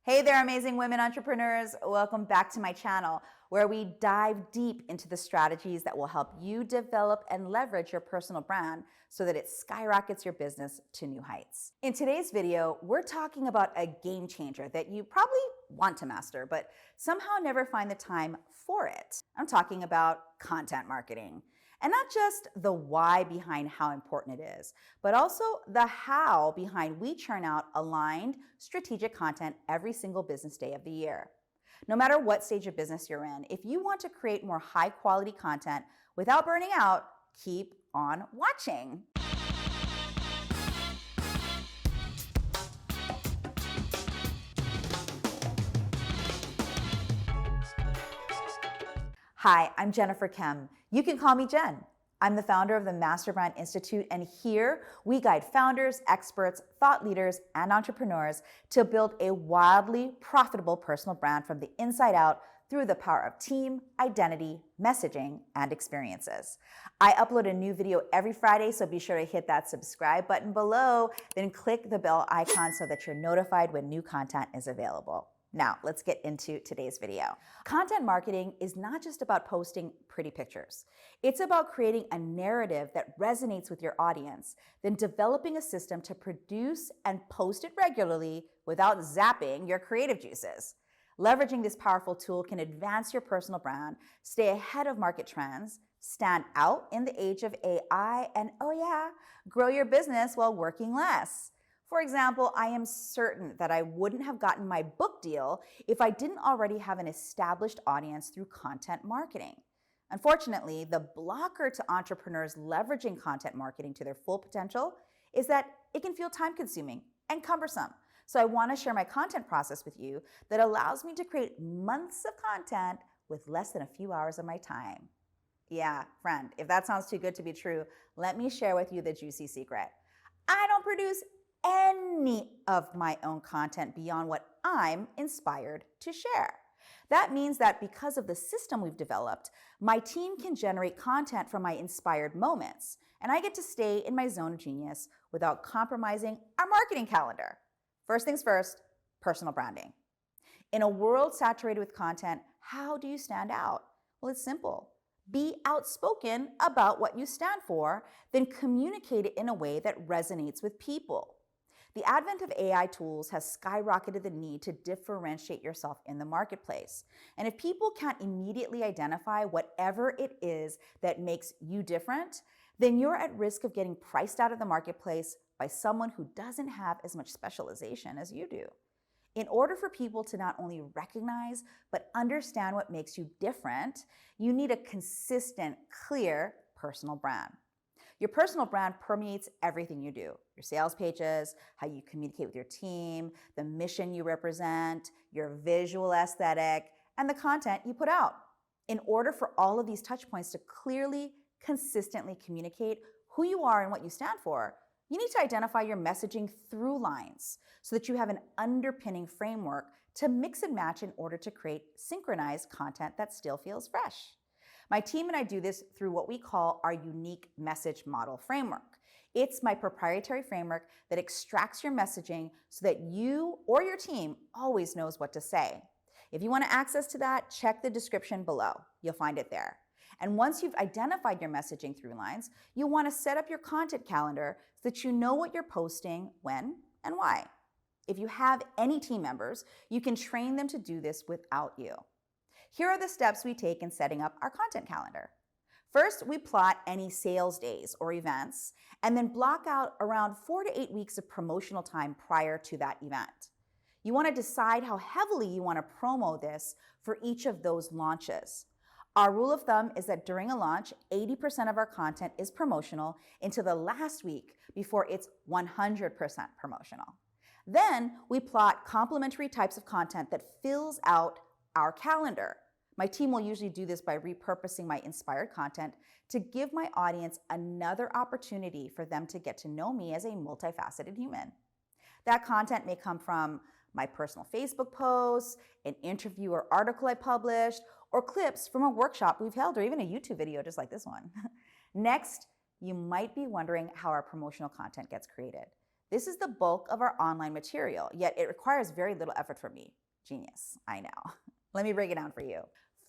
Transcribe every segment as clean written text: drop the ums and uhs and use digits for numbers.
Hey there, amazing women entrepreneurs. Welcome back to my channel, where we dive deep into the strategies that will help you develop and leverage your personal brand so that it skyrockets your business to new heights. In today's video, we're talking about a game changer that you probably want to master, but somehow never find the time for it. I'm talking about content marketing. And not just the why behind how important it is, but also the how behind we churn out aligned, strategic content every single business day of the year. No matter what stage of business you're in, if you want to create more high quality content without burning out, keep on watching. Hi, I'm Jennifer Kem. You can call me Jen. I'm the founder of the Master Brand Institute, and here we guide founders, experts, thought leaders, and entrepreneurs to build a wildly profitable personal brand from the inside out through the power of team, identity, messaging, and experiences. I upload a new video every Friday, so be sure to hit that subscribe button below, then click the bell icon so that you're notified when new content is available. Now, let's get into today's video. Content marketing is not just about posting pretty pictures. It's about creating a narrative that resonates with your audience, then developing a system to produce and post it regularly without zapping your creative juices. Leveraging this powerful tool can advance your personal brand, stay ahead of market trends, stand out in the age of AI, and grow your business while working less. For example, I am certain that I wouldn't have gotten my book deal if I didn't already have an established audience through content marketing. Unfortunately, the blocker to entrepreneurs leveraging content marketing to their full potential is that it can feel time-consuming and cumbersome. So I want to share my content process with you that allows me to create months of content with less than a few hours of my time. Yeah, friend, if that sounds too good to be true, let me share with you the juicy secret. I don't produce any of my own content beyond what I'm inspired to share. That means that because of the system we've developed, my team can generate content from my inspired moments, and I get to stay in my zone of genius without compromising our marketing calendar. First things first, personal branding. In a world saturated with content, how do you stand out? Well, it's simple. Be outspoken about what you stand for, then communicate it in a way that resonates with people. The advent of AI tools has skyrocketed the need to differentiate yourself in the marketplace. And if people can't immediately identify whatever it is that makes you different, then you're at risk of getting priced out of the marketplace by someone who doesn't have as much specialization as you do. In order for people to not only recognize, but understand what makes you different, you need a consistent, clear personal brand. Your personal brand permeates everything you do. Your sales pages, how you communicate with your team, the mission you represent, your visual aesthetic, and the content you put out. In order for all of these touch points to clearly, consistently communicate who you are and what you stand for, you need to identify your messaging through lines so that you have an underpinning framework to mix and match in order to create synchronized content that still feels fresh. My team and I do this through what we call our unique message model framework. It's my proprietary framework that extracts your messaging so that you or your team always knows what to say. If you want access to that, check the description below. You'll find it there. And once you've identified your messaging through lines, you'll want to set up your content calendar so that you know what you're posting, when, and why. If you have any team members, you can train them to do this without you. Here are the steps we take in setting up our content calendar. First, we plot any sales days or events, and then block out around 4 to 8 weeks of promotional time prior to that event. You want to decide how heavily you want to promo this for each of those launches. Our rule of thumb is that during a launch, 80% of our content is promotional until the last week before it's 100% promotional. Then we plot complementary types of content that fills out our calendar. My team will usually do this by repurposing my inspired content to give my audience another opportunity for them to get to know me as a multifaceted human. That content may come from my personal Facebook posts, an interview or article I published, or clips from a workshop we've held, or even a YouTube video just like this one. Next, you might be wondering how our promotional content gets created. This is the bulk of our online material, yet it requires very little effort from me. Genius, I know. Let me break it down for you.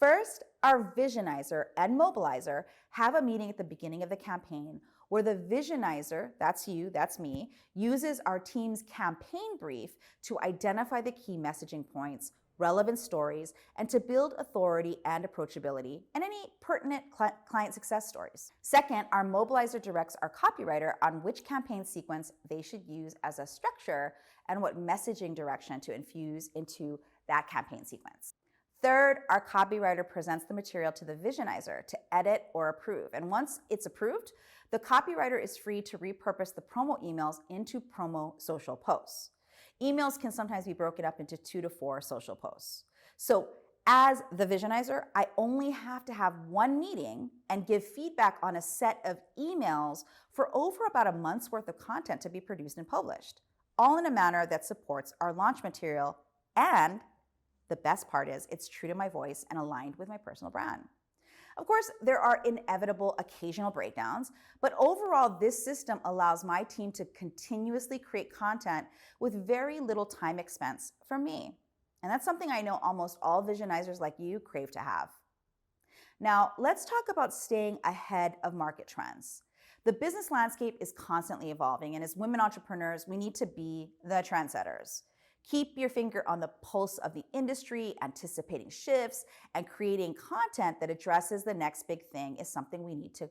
First, our visionizer and mobilizer have a meeting at the beginning of the campaign where the visionizer, that's you, that's me, uses our team's campaign brief to identify the key messaging points, relevant stories, and to build authority and approachability, and any pertinent client success stories. Second, our mobilizer directs our copywriter on which campaign sequence they should use as a structure and what messaging direction to infuse into that campaign sequence. Third, our copywriter presents the material to the visionizer to edit or approve. And once it's approved, the copywriter is free to repurpose the promo emails into promo social posts. Emails can sometimes be broken up into 2 to 4 social posts. So as the visionizer, I only have to have one meeting and give feedback on a set of emails for over about a month's worth of content to be produced and published, all in a manner that supports our launch material. And the best part is it's true to my voice and aligned with my personal brand. Of course, there are inevitable occasional breakdowns, but overall, this system allows my team to continuously create content with very little time expense from me. And that's something I know almost all visionizers like you crave to have. Now, let's talk about staying ahead of market trends. The business landscape is constantly evolving, and as women entrepreneurs, we need to be the trendsetters. Keep your finger on the pulse of the industry, anticipating shifts, and creating content that addresses the next big thing is something we need to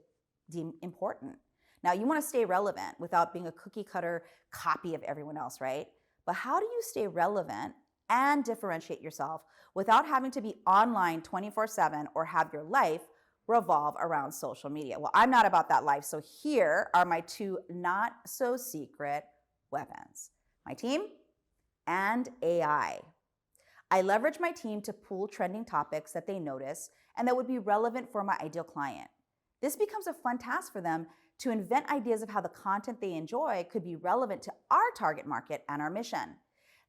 deem important. Now, you want to stay relevant without being a cookie cutter copy of everyone else, right? But how do you stay relevant and differentiate yourself without having to be online 24/7 or have your life revolve around social media? Well, I'm not about that life, so here are my 2 not so secret weapons: my team and AI. I leverage my team to pull trending topics that they notice and that would be relevant for my ideal client. This becomes a fun task for them to invent ideas of how the content they enjoy could be relevant to our target market and our mission.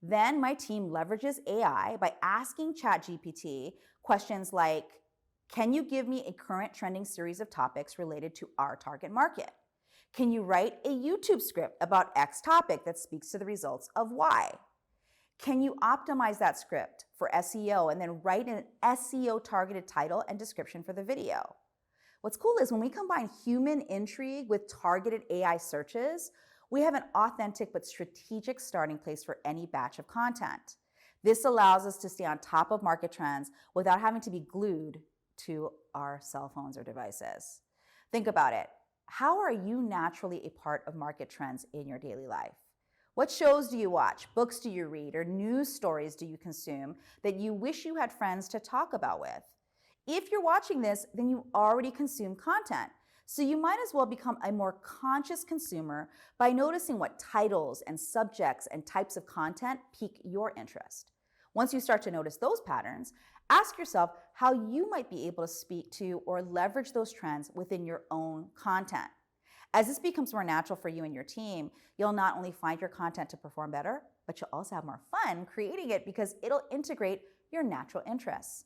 Then my team leverages AI by asking ChatGPT questions like, can you give me a current trending series of topics related to our target market? Can you write a YouTube script about X topic that speaks to the results of Y? Can you optimize that script for SEO and then write an SEO targeted title and description for the video? What's cool is when we combine human intrigue with targeted AI searches, we have an authentic but strategic starting place for any batch of content. This allows us to stay on top of market trends without having to be glued to our cell phones or devices. Think about it. How are you naturally a part of market trends in your daily life? What shows do you watch, books do you read, or news stories do you consume that you wish you had friends to talk about with? If you're watching this, then you already consume content. So you might as well become a more conscious consumer by noticing what titles and subjects and types of content pique your interest. Once you start to notice those patterns, ask yourself how you might be able to speak to or leverage those trends within your own content. As this becomes more natural for you and your team, you'll not only find your content to perform better, but you'll also have more fun creating it because it'll integrate your natural interests.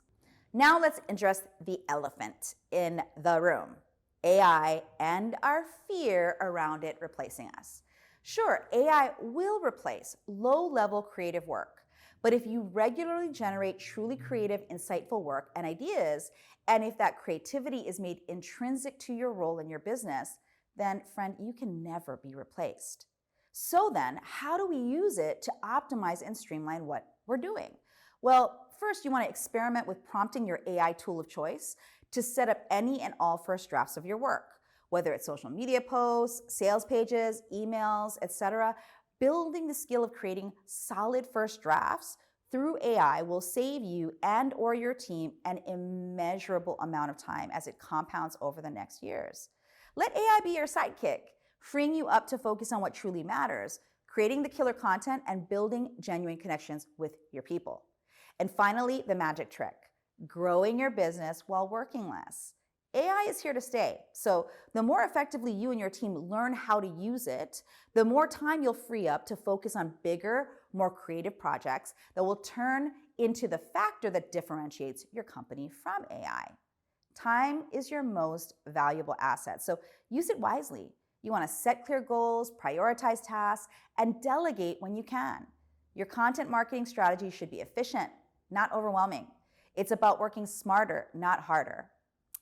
Now let's address the elephant in the room: AI and our fear around it replacing us. Sure, AI will replace low-level creative work, but if you regularly generate truly creative, insightful work and ideas, and if that creativity is made intrinsic to your role in your business, then friend, you can never be replaced. So then, how do we use it to optimize and streamline what we're doing? Well, first, you want to experiment with prompting your AI tool of choice to set up any and all first drafts of your work, whether it's social media posts, sales pages, emails, etc. Building the skill of creating solid first drafts through AI will save you and or your team an immeasurable amount of time as it compounds over the next years. Let AI be your sidekick, freeing you up to focus on what truly matters, creating the killer content and building genuine connections with your people. And finally, the magic trick: growing your business while working less. AI is here to stay. So the more effectively you and your team learn how to use it, the more time you'll free up to focus on bigger, more creative projects that will turn into the factor that differentiates your company from AI. Time is your most valuable asset, so use it wisely. You want to set clear goals, prioritize tasks, and delegate when you can. Your content marketing strategy should be efficient, not overwhelming. It's about working smarter, not harder.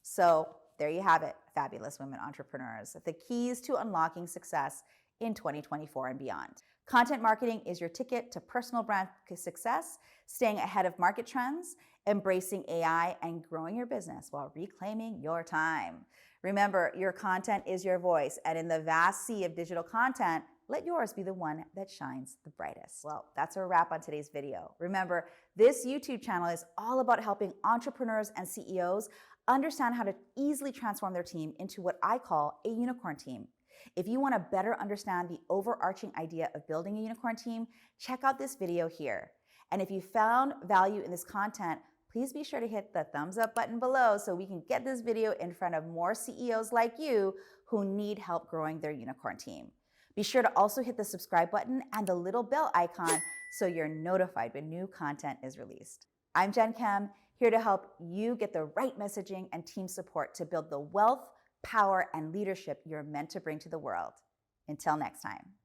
So there you have it, fabulous women entrepreneurs. The keys to unlocking success in 2024 and beyond. Content marketing is your ticket to personal brand success, staying ahead of market trends, embracing AI, and growing your business while reclaiming your time. Remember, your content is your voice, and in the vast sea of digital content, let yours be the one that shines the brightest. Well, that's a wrap on today's video. Remember, this YouTube channel is all about helping entrepreneurs and CEOs understand how to easily transform their team into what I call a unicorn team. If you want to better understand the overarching idea of building a unicorn team, check out this video here. And if you found value in this content, please be sure to hit the thumbs up button below so we can get this video in front of more CEOs like you who need help growing their unicorn team. Be sure to also hit the subscribe button and the little bell icon so you're notified when new content is released. I'm Jen Kem, here to help you get the right messaging and team support to build the wealth, power, and leadership you're meant to bring to the world. Until next time.